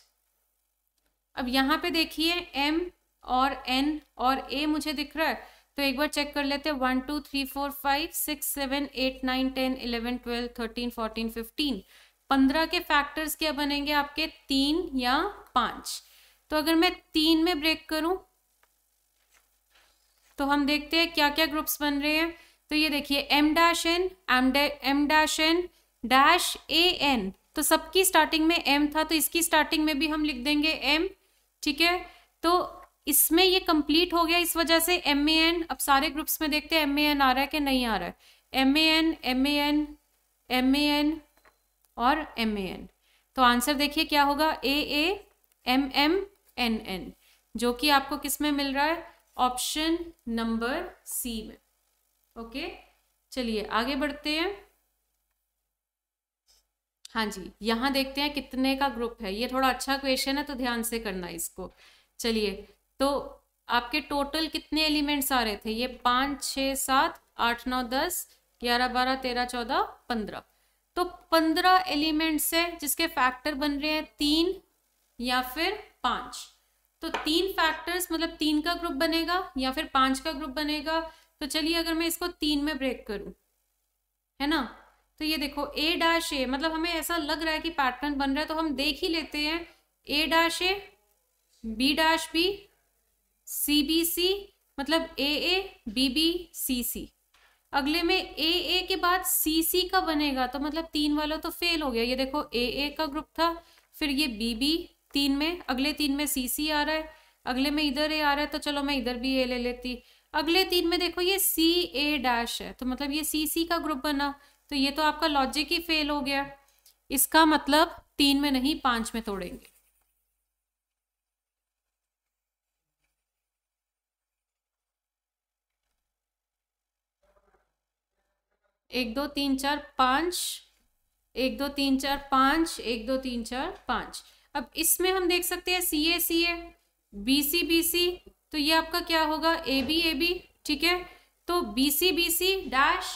अब यहाँ पे देखिए एम और एन और ए मुझे दिख रहा है, तो एक बार चेक कर लेते हैं 1 2 3 4 5 6 7 8 9 10 11 12 13 14 15, 15 के फैक्टर्स क्या बनेंगे आपके 3 या 5। तो अगर मैं 3 में ब्रेक करूं तो हम देखते हैं क्या क्या ग्रुप्स बन रहे हैं। तो ये देखिए M dash N, M dash N dash A N, तो सबकी स्टार्टिंग में एम था तो इसकी स्टार्टिंग में भी हम लिख देंगे एम, ठीक है। तो इसमें ये कंप्लीट हो गया, इस वजह से एम ए एन। अब सारे ग्रुप्स में देखते हैं एम ए एन आ रहा है कि नहीं आ रहा है, M A N, M A N, M A N और एम ए एन। तो आंसर देखिए क्या होगा A A M M N N, जो कि आपको किस में मिल रहा है, ऑप्शन नंबर सी में। ओके चलिए आगे बढ़ते हैं। हाँ जी, यहाँ देखते हैं कितने का ग्रुप है, ये थोड़ा अच्छा क्वेश्चन है तो ध्यान से करना इसको। चलिए तो आपके टोटल कितने एलिमेंट्स आ रहे थे, ये 5 6 7 8 9 10 11 12 13 14 15, तो 15 एलिमेंट्स है जिसके फैक्टर बन रहे हैं 3 या फिर 5। तो 3 फैक्टर्स मतलब 3 का ग्रुप बनेगा या फिर 5 का ग्रुप बनेगा। तो चलिए अगर मैं इसको 3 में ब्रेक करूं, है ना, तो ये देखो ए डैश ए, मतलब हमें ऐसा लग रहा है कि पैटर्न बन रहा है तो हम देख ही लेते हैं, A dash A, B dash B, C B C, मतलब A A B B C सी। अगले में ए ए के बाद सी सी का बनेगा, तो मतलब 3 वाला तो फेल हो गया। ये देखो ए ए का ग्रुप था, फिर ये बी बी 3 में, अगले 3 में सी सी आ रहा है, अगले में इधर ए आ रहा है, तो चलो मैं इधर भी ए ले लेती। अगले 3 में देखो ये सी ए डैश है, तो मतलब ये सी सी का ग्रुप बना, तो ये तो आपका लॉजिक ही फेल हो गया। इसका मतलब 3 में नहीं 5 में तोड़ेंगे। एक दो तीन चार पाँच, 1 2 3 4 5, 1 2 3 4 5। अब इसमें हम देख सकते हैं सी ए बी सी, तो ये आपका क्या होगा ए बी, ठीक है। तो B C dash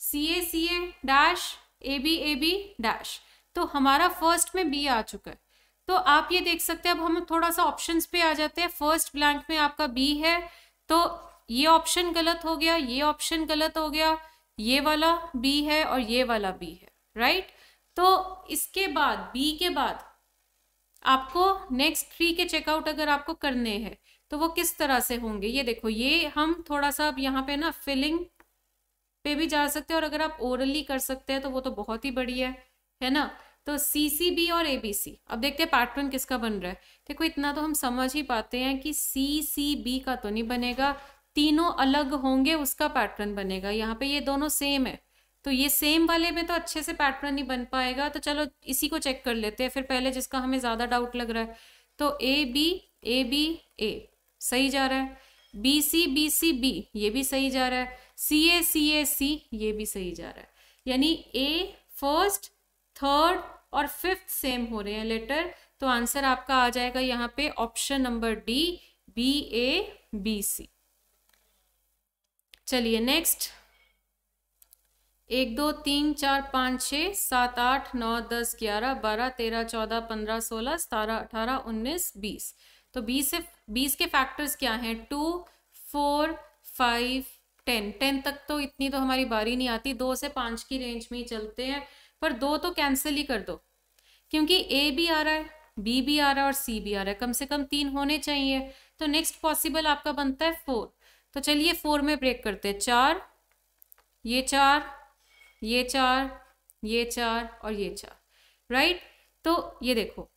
C A dash A B dash, तो हमारा फर्स्ट में बी आ चुका है। तो आप ये देख सकते हैं, अब हम थोड़ा सा ऑप्शंस पे आ जाते हैं। फर्स्ट ब्लैंक में आपका बी है, तो ये ऑप्शन गलत हो गया, ये ऑप्शन गलत हो गया, ये वाला बी है और ये वाला बी है, राइट। तो इसके बाद बी के बाद आपको नेक्स्ट 3 के चेकआउट अगर आपको करने हैं तो वो किस तरह से होंगे, ये देखो, ये हम थोड़ा सा अब यहाँ पे ना फिलिंग पे भी जा सकते हैं, और अगर आप ओरली कर सकते हैं तो वो तो बहुत ही बढ़िया है ना। तो सी सी बी और ए बी सी, अब देखते हैं पैटर्न किसका बन रहा है। देखो इतना तो हम समझ ही पाते हैं कि सी सी बी का तो नहीं बनेगा, तीनों अलग होंगे उसका पैटर्न बनेगा। यहाँ पे ये दोनों सेम है, तो ये सेम वाले में तो अच्छे से पैटर्न नहीं बन पाएगा। तो चलो इसी को चेक कर लेते हैं फिर पहले, जिसका हमें ज्यादा डाउट लग रहा है। तो ए बी ए सही जा रहा है, बी सी बी ये भी सही जा रहा है, सी ए सी ये भी सही जा रहा है। यानी ए फर्स्ट, थर्ड और फिफ्थ सेम हो रहे हैं लेटर। तो आंसर आपका आ जाएगा यहाँ पे option number D, B A B C. चलिए नेक्स्ट, 1 2 3 4 5 6 7 8 9 10 11 12 13 14 15 16 17 18 19 20। तो 20 के फैक्टर्स क्या हैं? 2 4 5 10। 10 तक तो इतनी तो हमारी बारी नहीं आती, 2 से 5 की रेंज में ही चलते हैं, पर 2 तो कैंसिल ही कर दो, क्योंकि ए भी आ रहा है, बी भी आ रहा है और सी भी आ रहा है, कम से कम 3 होने चाहिए। तो नेक्स्ट पॉसिबल आपका बनता है 4। तो चलिए 4 में ब्रेक करते हैं। 4, ये 4, ये 4, ये 4 और ये 4, राइट। तो ये देखो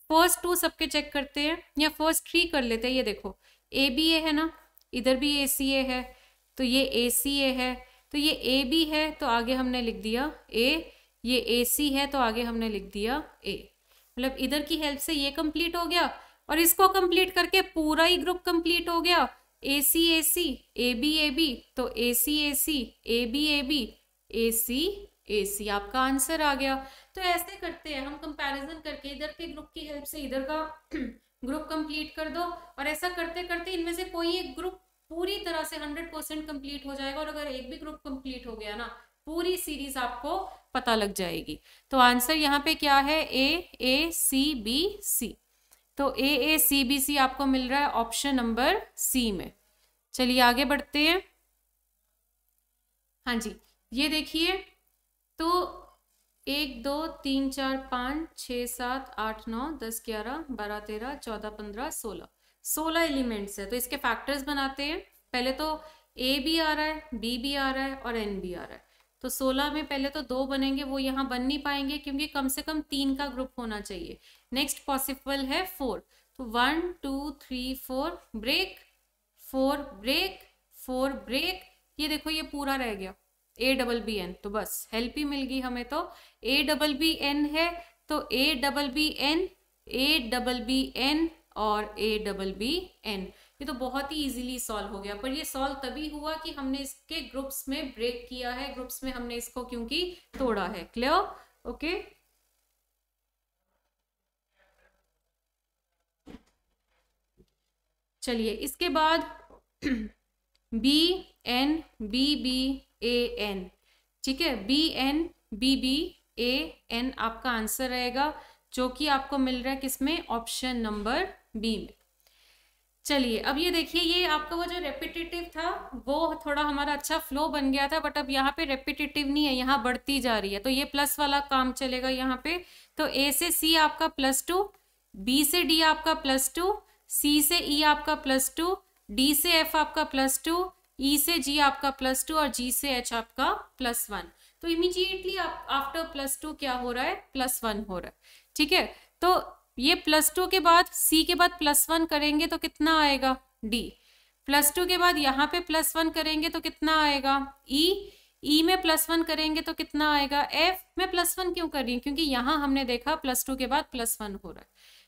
फर्स्ट 2 सबके चेक करते हैं, या फर्स्ट 3 कर लेते हैं। ये देखो ए बी ए है ना, इधर भी ए सी ए है, तो ये ए सी ए है, तो ये ए बी है तो आगे हमने लिख दिया ए, ये ए सी है तो आगे हमने लिख दिया ए। मतलब इधर की हेल्प से ये कंप्लीट हो गया, और इसको कंप्लीट करके पूरा ही ग्रुप कंप्लीट हो गया। ए सी ए बी, तो ए सी ए बी ए सी आपका आंसर आ गया। तो ऐसे करते हैं हम, कंपैरिजन करके इधर के ग्रुप की हेल्प से इधर का ग्रुप कंप्लीट कर दो, और ऐसा करते करते इनमें से कोई एक ग्रुप पूरी तरह से 100% कंप्लीट हो जाएगा, और अगर एक भी ग्रुप कंप्लीट हो गया ना, पूरी सीरीज आपको पता लग जाएगी। तो आंसर यहाँ पे क्या है? ए सी बी सी। तो ए सी बी सी आपको मिल रहा है ऑप्शन नंबर सी में। चलिए आगे बढ़ते हैं। हाँ जी, ये देखिए, तो 1 2 3 4 5 6 7 8 9 10 11 12 13 14 15 16 एलिमेंट्स है। तो इसके फैक्टर्स बनाते हैं। पहले तो ए भी आ रहा है, बी भी आ रहा है और एन भी आ रहा है। तो 16 में पहले तो 2 बनेंगे, वो यहाँ बन नहीं पाएंगे क्योंकि कम से कम 3 का ग्रुप होना चाहिए। नेक्स्ट पॉसिबल है 4, तो 1 2 3 4 ब्रेक, 4 ब्रेक, 4 ब्रेक। ये देखो ये पूरा रह गया ए डबल बी एन, तो बस हेल्प ही मिल गई हमें। तो ए डबल बी एन है, तो A double B N, A double B N और ए डबल बी एन। ये तो बहुत ही इजीली सॉल्व हो गया, पर ये सॉल्व तभी हुआ कि हमने इसके ग्रुप्स में ब्रेक किया है, ग्रुप्स में हमने इसको क्योंकि तोड़ा है। क्लियर? ओके, चलिए इसके बाद B N B B A N, ठीक है, B N B B A N आपका आंसर रहेगा, जो कि आपको मिल रहा है किसमें? ऑप्शन नंबर बी में। चलिए अब ये देखिए, ये आपका वो जो रेपिटेटिव था वो थोड़ा हमारा अच्छा फ्लो बन गया था, बट अब यहाँ पे रेपिटेटिव नहीं है, यहाँ बढ़ती जा रही है, तो ये प्लस वाला काम चलेगा यहाँ पे। तो ए से सी आपका +2, बी से डी आपका +2, सी से ई आपका +2, डी से एफ आपका +2, ई से जी आपका +2 और जी से एच आपका +1। तो इमीडिएटली आफ्टर +2 क्या हो रहा है? +1 हो रहा है, ठीक है। तो ये +2 के बाद सी के बाद +1 करेंगे तो कितना आएगा? डी। +2 के बाद यहाँ पे +1 करेंगे तो कितना आएगा? ई में +1 करेंगे तो कितना आएगा? एफ में +1 क्यों कर रही है? क्योंकि यहाँ हमने देखा +2 के बाद +1 हो रहा है,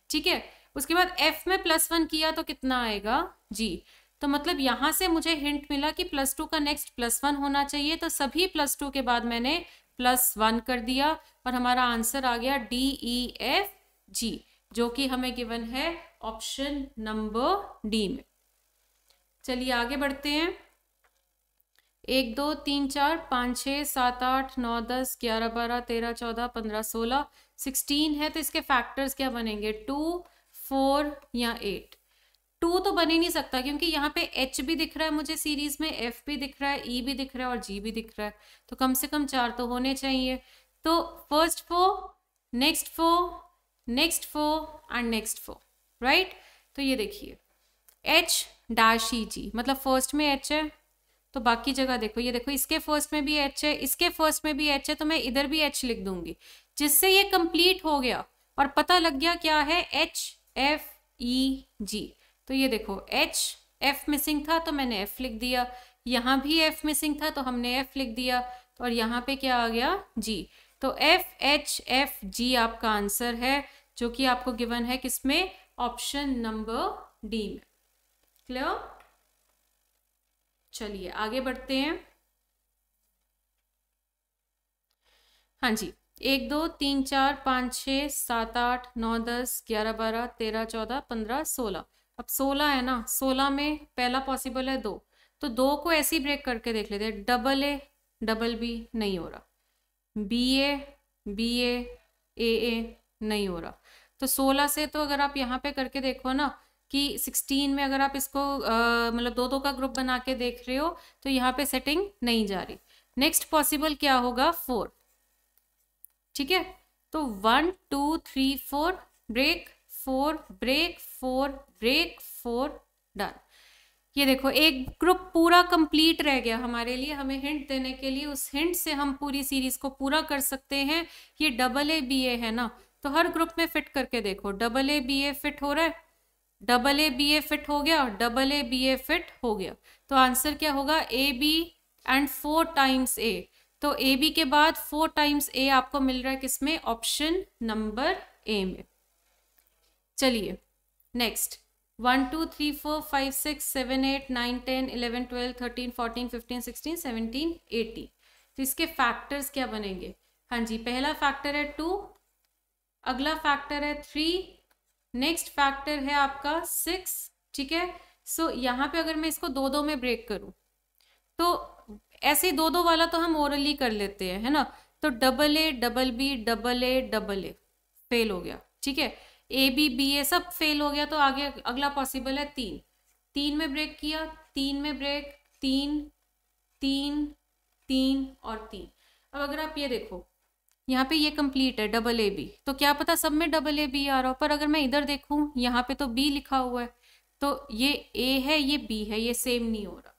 ठीक है। उसके बाद एफ में +1 किया तो कितना आएगा? जी। तो मतलब यहाँ से मुझे हिंट मिला कि +2 का नेक्स्ट +1 होना चाहिए, तो सभी +2 के बाद मैंने +1 कर दिया और हमारा आंसर आ गया DEFG, जो कि हमें गिवन है ऑप्शन नंबर डी में। चलिए आगे बढ़ते हैं। 1 2 3 4 5 6 7 8 9 10 11 12 13 14 15 16 16 है, तो इसके फैक्टर्स क्या बनेंगे? 2 4 या 8। 2 तो बन ही नहीं सकता क्योंकि यहाँ पे H भी दिख रहा है मुझे सीरीज में, F भी दिख रहा है, E भी दिख रहा है और G भी दिख रहा है, तो कम से कम 4 तो होने चाहिए। तो first 4, next 4, next 4 and next 4, right. तो ये देखिए H-EG, मतलब फर्स्ट में H है तो बाकी जगह देखो, ये देखो इसके फर्स्ट में भी H है, इसके फर्स्ट में भी H है, तो मैं इधर भी H लिख दूंगी, जिससे ये कंप्लीट हो गया और पता लग गया क्या है? HFEG। तो ये देखो F मिसिंग था तो मैंने F लिख दिया, यहाँ भी F मिसिंग था तो हमने F लिख दिया, और यहाँ पे क्या आ गया? G। तो FHFG आपका आंसर है, जो कि आपको गिवन है किसमें? ऑप्शन नंबर डी में। क्लियर? चलिए आगे बढ़ते हैं। हाँ जी, 1 2 3 4 5 6 7 8 9 10 11 12 13 14 15 16। अब 16 है ना, 16 में पहला पॉसिबल है 2, तो 2 को ऐसे ही ब्रेक करके देख लेते हैं। डबल बी नहीं हो रहा, बी ए नहीं हो रहा। तो 16 से तो अगर आप यहाँ पे करके देखो ना कि 16 में अगर आप इसको मतलब दो दो का ग्रुप बना के देख रहे हो तो यहाँ पे सेटिंग नहीं जा रही। नेक्स्ट पॉसिबल क्या होगा, 4, ठीक है। तो 1 2 3 4 ब्रेक 4 ब्रेक 4 ब्रेक 4 डन। ये देखो एक ग्रुप पूरा कंप्लीट रह गया हमारे लिए, हमें हिंट देने के लिए। उस हिंट से हम पूरी सीरीज को पूरा कर सकते हैं। ये डबल ए बी ए है ना, तो हर ग्रुप में फिट करके देखो। Double A B A fit हो रहा है, double A B A fit हो गया, double A B A fit हो गया। तो आंसर क्या होगा, A B and 4 times A. तो ए बी के बाद 4 टाइम्स ए आपको मिल रहा है किसमें, ऑप्शन नंबर ए में। चलिए नेक्स्ट 1 2 3 4 5 6 7 8 9 10 11 12 13 14 15 16 17 18। तो इसके फैक्टर्स क्या बनेंगे, हाँ जी, पहला फैक्टर है 2, अगला फैक्टर है 3, नेक्स्ट फैक्टर है आपका 6, ठीक है। सो यहाँ पे अगर मैं इसको दो दो में ब्रेक करूं तो ऐसे दो दो वाला तो हम ओरली कर लेते हैं, है ना। तो double A double B double A fail हो गया, ठीक है। ए बी बी ए सब फेल हो गया। तो आगे अगला पॉसिबल है 3, 3 में ब्रेक किया, 3 में ब्रेक, 3 3 3 और 3। अब अगर आप ये देखो यहाँ पे ये कंप्लीट है डबल ए बी, तो क्या पता सब में डबल ए बी आ रहा हो, पर अगर मैं इधर देखूं यहाँ पे तो बी लिखा हुआ है, तो ये ए है ये बी है, ये सेम नहीं हो रहा।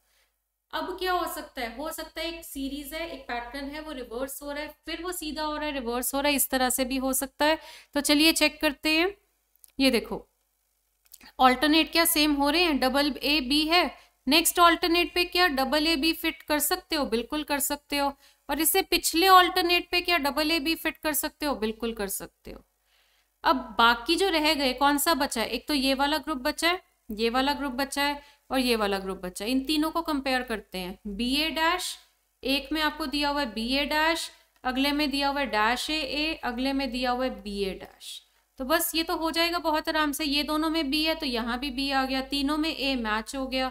अब क्या हो सकता है, हो सकता है एक सीरीज है, एक पैटर्न है, वो रिवर्स हो रहा है, फिर वो सीधा हो रहा है, रिवर्स हो रहा है, इस तरह से भी हो सकता है। तो चलिए चेक करते हैं। ये देखो ऑल्टरनेट क्या सेम हो रहे हैं, डबल ए बी है, नेक्स्ट ऑल्टरनेट पे क्या डबल ए बी फिट कर सकते हो, बिल्कुल कर सकते हो। और इससे पिछले ऑल्टरनेट पे क्या डबल ए बी फिट कर सकते हो, बिल्कुल कर सकते हो। अब बाकी जो रह गए कौन सा बचा है, एक तो ये वाला ग्रुप बचा है, ये वाला ग्रुप बचा है और ये वाला ग्रुप बचा है। इन तीनों को कंपेयर करते हैं। बी ए डैश, एक में आपको दिया हुआ है बी ए डैश, अगले में दिया हुआ है डैश ए, अगले में दिया हुआ है बी ए डैश। तो बस ये तो हो जाएगा बहुत आराम से। ये दोनों में बी है तो यहाँ भी बी आ गया, तीनों में ए मैच हो गया,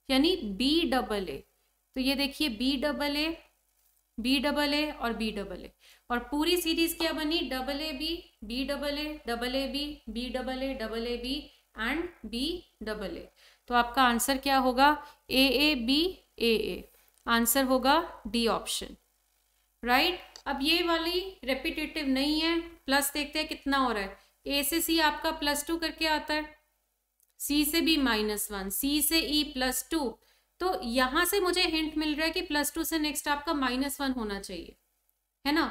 यानी बी डबल ए। तो ये देखिए B double A, B double A और बी डबल ए, और पूरी सीरीज क्या बनी, double A B double A double A B double A B and B double A. तो आपका आंसर क्या होगा, ए बी ए। आंसर होगा डी ऑप्शन, राइट। अब ये वाली रेपिटेटिव नहीं है, प्लस देखते हैं कितना हो रहा है। ए से सी आपका +2 करके आता है, सी से बी -1, सी से ई +2। तो यहां से मुझे हिंट मिल रहा है कि +2 से नेक्स्ट आपका -1 होना चाहिए, है ना।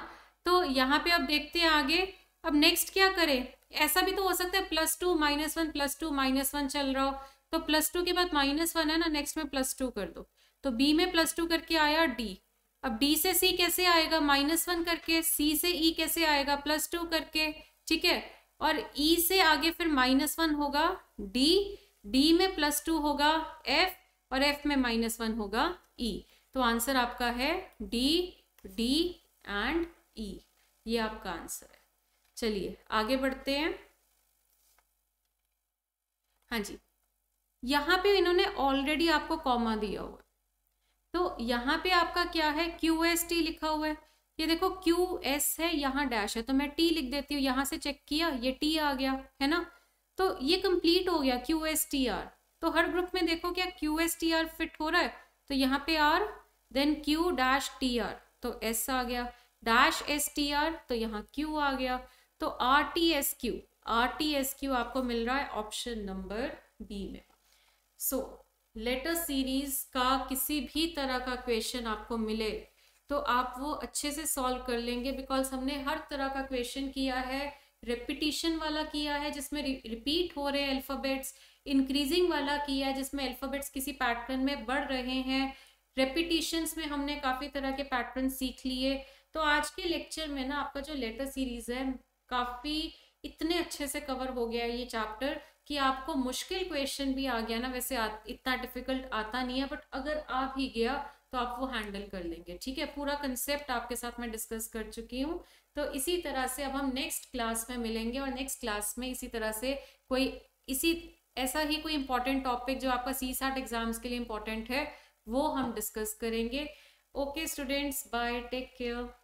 तो यहाँ पे अब देखते हैं आगे, अब नेक्स्ट क्या करें। ऐसा भी तो हो सकता है +2 -1 +2 -1 चल रहा हो, तो +2 के बाद -1 है ना, नेक्स्ट में +2 कर दो। तो बी में +2 करके आया डी। अब डी से सी कैसे आएगा, -1 करके, सी से ई कैसे आएगा, +2 करके, ठीक है। और ई से आगे फिर -1 होगा डी, डी में +2 होगा एफ, और एफ में -1 होगा ई। तो आंसर आपका है डी, डी एंड ई, ये आपका आंसर है। चलिए आगे बढ़ते हैं। हाँ जी, यहाँ पे इन्होंने ऑलरेडी आपको कॉमा दिया हुआ है, तो यहाँ पे आपका क्या है, QST लिखा हुआ है। ये देखो QS है, यहाँ डैश है, तो मैं T लिख देती हूँ। यहाँ से चेक किया, ये T आ गया, है ना। तो ये कंप्लीट हो गया QSTR। तो हर ग्रुप में देखो क्या QSTR फिट हो रहा है, तो यहाँ पे R, देन Q-TR, तो S आ गया, -STR, तो यहाँ Q आ गया। तो RTSQ आपको मिल रहा है ऑप्शन नंबर बी में। सो लेटर सीरीज का किसी भी तरह का क्वेश्चन आपको मिले तो आप वो अच्छे से सॉल्व कर लेंगे, बिकॉज हमने हर तरह का क्वेश्चन किया है। रेपिटिशन वाला किया है जिसमें रिपीट हो रहे हैं अल्फाबेट्स, इंक्रीजिंग वाला किया है जिसमें अल्फाबेट्स किसी पैटर्न में बढ़ रहे हैं, रेपिटिशंस में हमने काफ़ी तरह के पैटर्न सीख लिए। तो आज के लेक्चर में ना आपका जो लेटर सीरीज है काफ़ी इतने अच्छे से कवर हो गया है ये चैप्टर कि आपको मुश्किल क्वेश्चन भी आ गया ना, वैसे इतना डिफिकल्ट आता नहीं है, बट अगर आ भी गया तो आप वो हैंडल कर लेंगे, ठीक है। पूरा कंसेप्ट आपके साथ मैं डिस्कस कर चुकी हूँ। तो इसी तरह से अब हम नेक्स्ट क्लास में मिलेंगे, और नेक्स्ट क्लास में इसी तरह से ऐसा ही कोई इंपॉर्टेंट टॉपिक जो आपका CSAT एग्जाम्स के लिए इंपॉर्टेंट है वो हम डिस्कस करेंगे। Okay students, bye, take care.